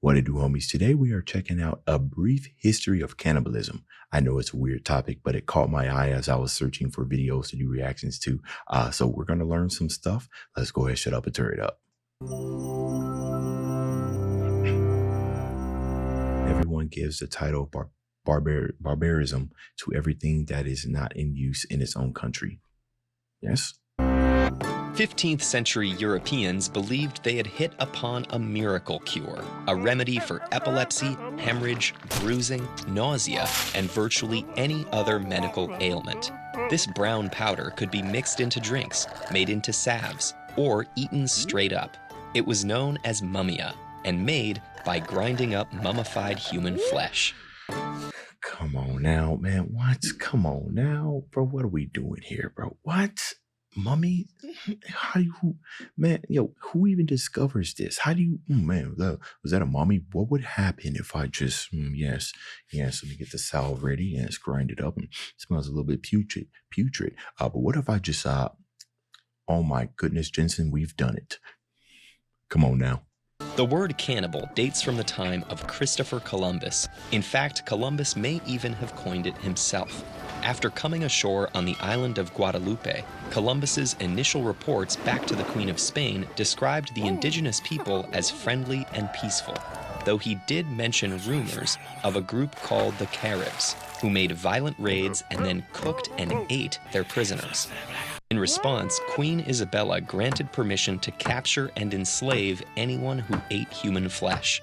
What to do, homies? Today we are checking out a brief history of cannibalism. I know it's a weird topic, but it caught my eye as I was searching for videos to do reactions to. So we're going to learn some stuff. Let's go ahead, shut up, and turn it up. Everyone gives the title of barbarism to everything that is not in use in its own country. Yes? 15th century Europeans believed they had hit upon a miracle cure, a remedy for epilepsy, hemorrhage, bruising, nausea, and virtually any other medical ailment. This brown powder could be mixed into drinks, made into salves, or eaten straight up. It was known as mummia, and made by grinding up mummified human flesh. Come on now, man. What? Come on now, bro. What are we doing here, bro? What? Mummy? How do you, man, who even discovers this? How do you, man, was that a mummy? What would happen if I just, yes, let me get the salve ready. Yes, grind it up. And it smells a little bit putrid. But what if I just, oh my goodness, Jensen, we've done it. Come on now. The word cannibal dates from the time of Christopher Columbus. In fact, Columbus may even have coined it himself. After coming ashore on the island of Guadalupe, Columbus's initial reports back to the Queen of Spain described the indigenous people as friendly and peaceful, though he did mention rumors of a group called the Caribs, who made violent raids and then cooked and ate their prisoners. In response, Queen Isabella granted permission to capture and enslave anyone who ate human flesh.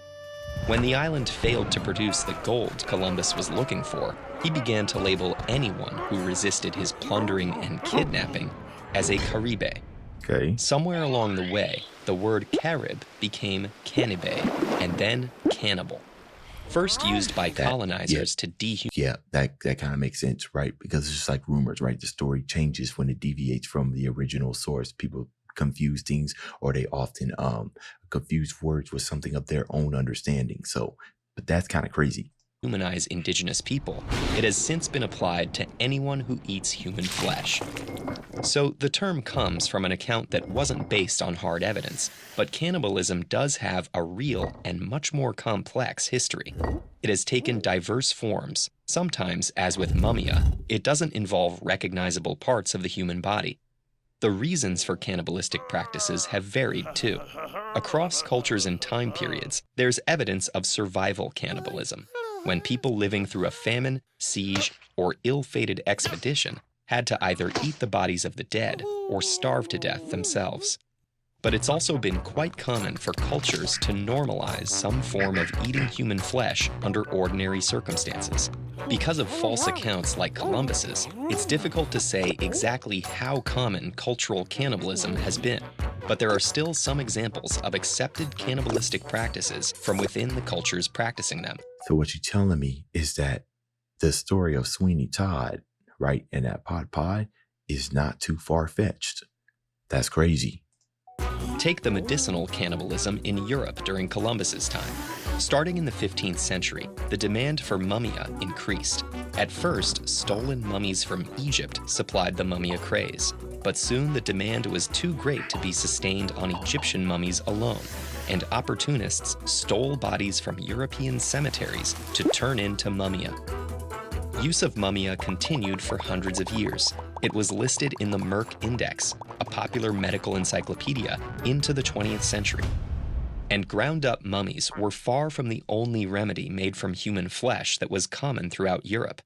When the island failed to produce the gold Columbus was looking for, he began to label anyone who resisted his plundering and kidnapping as a Caribe. Okay. Somewhere along the way, the word Carib became Canibe, and then cannibal. First used by colonizers to dehumanize. Yeah, that kind of makes sense, right? Because it's just like rumors, right? The story changes when it deviates from the original source. People confuse things, or they often confuse words with something of their own understanding. So, but that's kind of crazy. Humanize indigenous people, it has since been applied to anyone who eats human flesh. So the term comes from an account that wasn't based on hard evidence, but cannibalism does have a real and much more complex history. It has taken diverse forms. Sometimes, as with mummia, it doesn't involve recognizable parts of the human body. The reasons for cannibalistic practices have varied too. Across cultures and time periods, there's evidence of survival cannibalism, when people living through a famine, siege, or ill-fated expedition had to either eat the bodies of the dead or starve to death themselves. But it's also been quite common for cultures to normalize some form of eating human flesh under ordinary circumstances. Because of false accounts like Columbus's, it's difficult to say exactly how common cultural cannibalism has been. But there are still some examples of accepted cannibalistic practices from within the cultures practicing them. So what you're telling me is that the story of Sweeney Todd, right, and that pot pie is not too far-fetched. That's crazy. Take the medicinal cannibalism in Europe during Columbus's time. Starting in the 15th century, the demand for mummia increased. At first, stolen mummies from Egypt supplied the mummia craze, but soon the demand was too great to be sustained on Egyptian mummies alone, and opportunists stole bodies from European cemeteries to turn into mummia. Use of mummia continued for hundreds of years. It was listed in the Merck Index, a popular medical encyclopedia, into the 20th century. And ground-up mummies were far from the only remedy made from human flesh that was common throughout Europe.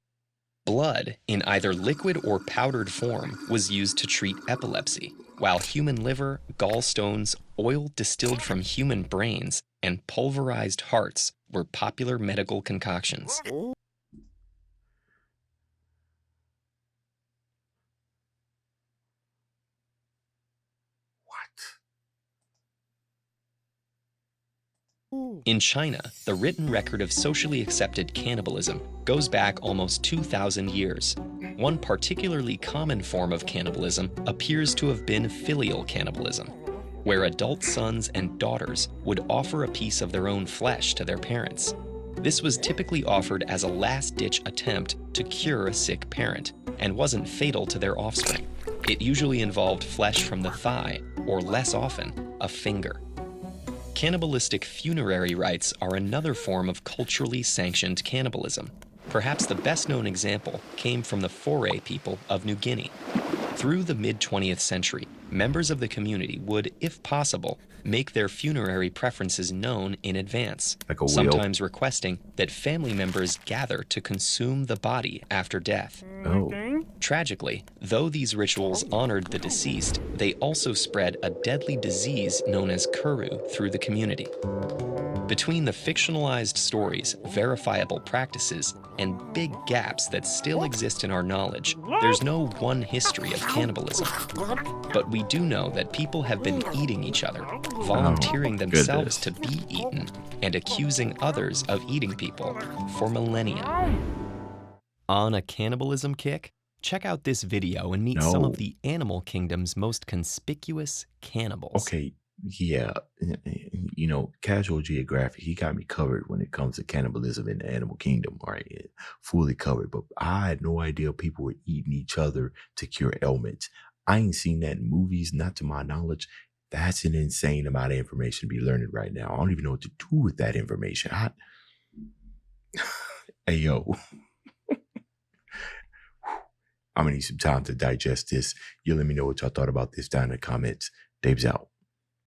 Blood, in either liquid or powdered form, was used to treat epilepsy, while human liver, gallstones, oil distilled from human brains, and pulverized hearts were popular medical concoctions. In China, the written record of socially accepted cannibalism goes back almost 2,000 years. One particularly common form of cannibalism appears to have been filial cannibalism, where adult sons and daughters would offer a piece of their own flesh to their parents. This was typically offered as a last-ditch attempt to cure a sick parent, and wasn't fatal to their offspring. It usually involved flesh from the thigh, or less often, a finger. Cannibalistic funerary rites are another form of culturally sanctioned cannibalism. Perhaps the best known example came from the Foray people of New Guinea. Through the mid-20th century, members of the community would, if possible, make their funerary preferences known in advance, Like a will. sometimes requesting that family members gather to consume the body after death. Oh. Tragically, though these rituals honored the deceased, they also spread a deadly disease known as kuru through the community. Between the fictionalized stories, verifiable practices, and big gaps that still exist in our knowledge, there's no one history of cannibalism. But we do know that people have been eating each other, volunteering themselves to be eaten, and accusing others of eating people for millennia. On a cannibalism kick? Check out this video and meet some of the animal kingdom's most conspicuous cannibals. Okay, yeah, you know, Casual Geographic, he got me covered when it comes to cannibalism in the animal kingdom, right? Fully covered, but I had no idea people were eating each other to cure ailments. I ain't seen that in movies, not to my knowledge. That's an insane amount of information to be learning right now. I don't even know what to do with that information. Hey, yo. I'm gonna need some time to digest this. You let me know what y'all thought about this down in the comments. Dave's out.